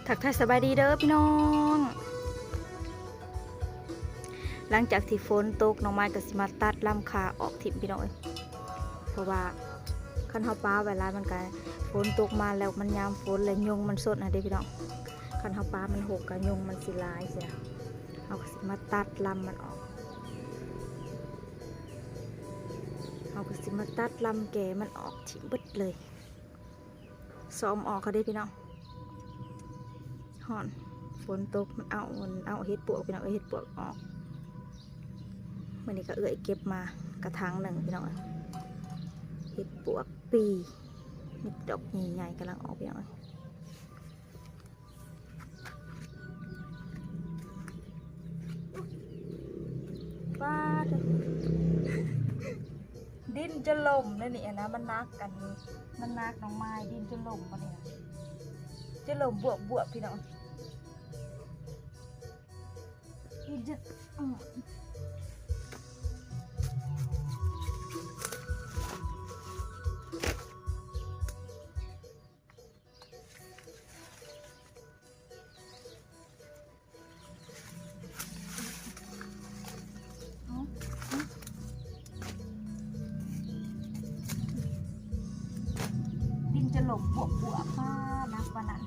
ทักทายสบายดีเด้อพี่น้องหลังจากที่ฝนตกน้องไม้ก็สิมาตัดลำคาออกถิ่มพี่น้องเพราะว่าคันเฮาป้าไว้หลายมันก็ฝนตกมาแล้วมันยามฝนแล้วยุงมันสดนะเด้พี่น้องคันเฮาป้ามันหกก็ยุงมันสิหลายสินะเฮาก็สิมาตัดลำมันออกเฮาก็สิมาตัดลำแก่มันออกถิ่มเบิดเลยซ้อมออกเขาได้พี่น้องห่อนฝนตกมันเอาเห็ดปวกพี่น้องเห็ดปวกออกวันนี้ก็เก็บมากระถางหนึ่งพี่น้องเห็ดปวกปีมีดอกใหญ่ๆกำลังออกพี่น้องป้าดินจะล่มนั่นนี่นะมันนักกันมันนักน้องไม้ดินจะล่มมาเนี่ยจะล่มบวบพี่น้องดินจะดินจะหลบบวบค่ะนักกว่านั้น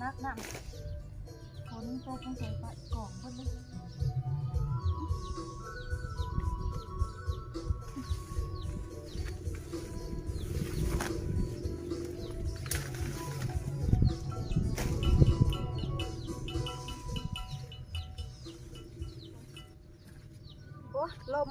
นักนั่งฝนตกต้องใส่กล่องเพิ่นเลยโอ้ลม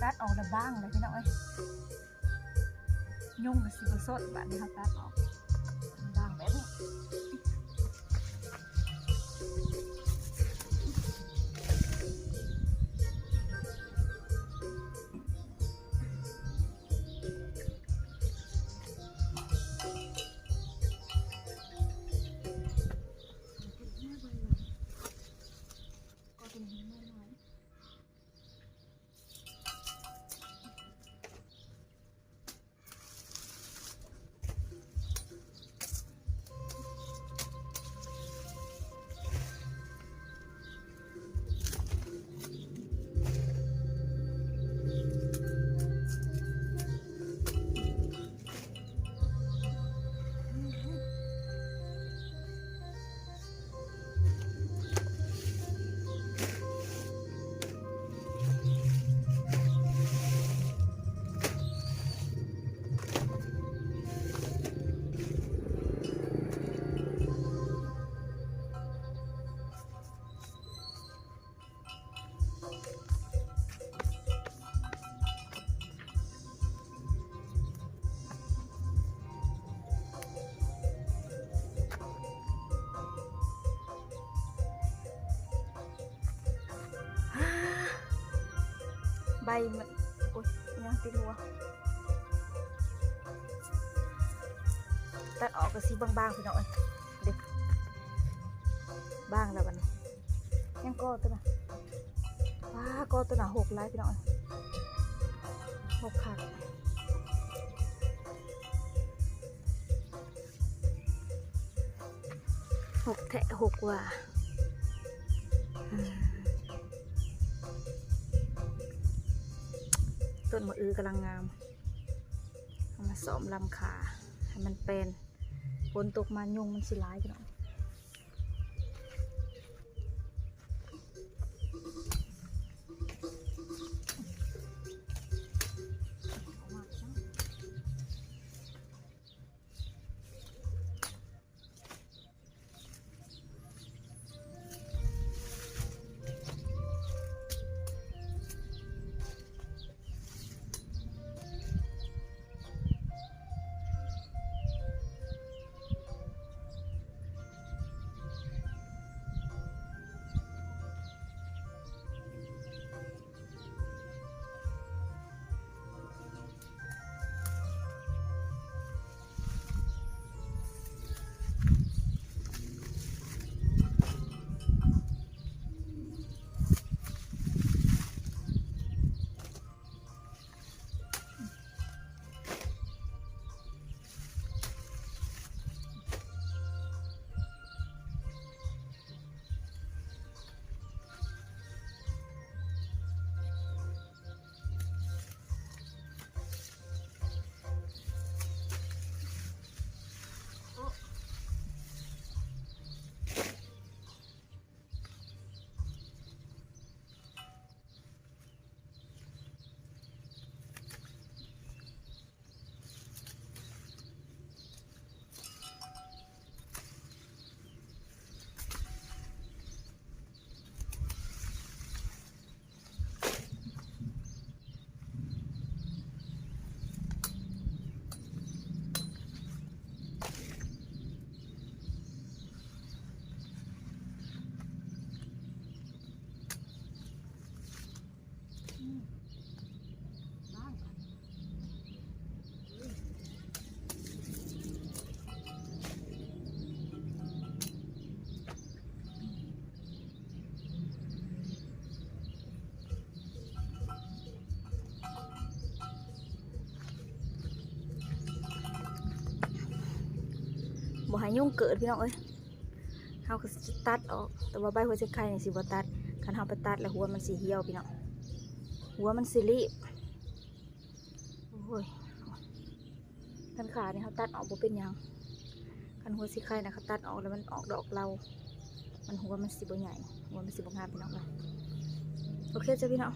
ตัดออกได้บ้างเลยพี่น้องยุ่งกับสิบสดแบบนี้เขาตัดออกบ้างแบบนี้ บมันโอ๊ยยังติดหัวตัดออกก็สิบางๆพี่น้องเอ้ยเด็กบางแล้วบัดนี้ยังกอตัวน่ะว้ากอตัวน่ะ6หลายพี่น้องเอ้ย6ขาด6แทะ6ว่าต้นมะอือกำลังงามเอามาซ้อมลำขาให้มันเป็นฝนตกมายุงมันสิร้ายกันเนาะบ่ให้ยุ่งเกิดพี่น้องเอ้ยเฮาก็สิตัดออกแต่ว่าใบหัวไชไข่นี่สิบ่ตัดคันเฮาไปตัดแล้วหัวมันสิเหี่ยวพี่น้องหัวมันสิรีบโอ้ยคันขานี่เฮาตัดออกบ่เป็นหยังคันหัวไชไข่น่ะเขาตัดออกแล้วมันออกดอกเรามันหัวมันสิบ่ใหญ่หัวมันสิบ่งามพี่น้องเลยโอเคจ้ะพี่น้อง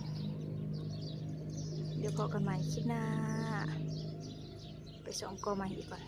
เดี๋ยวพบกันใหม่คลิปหน้าไปส่องกอใหม่อีกก่อน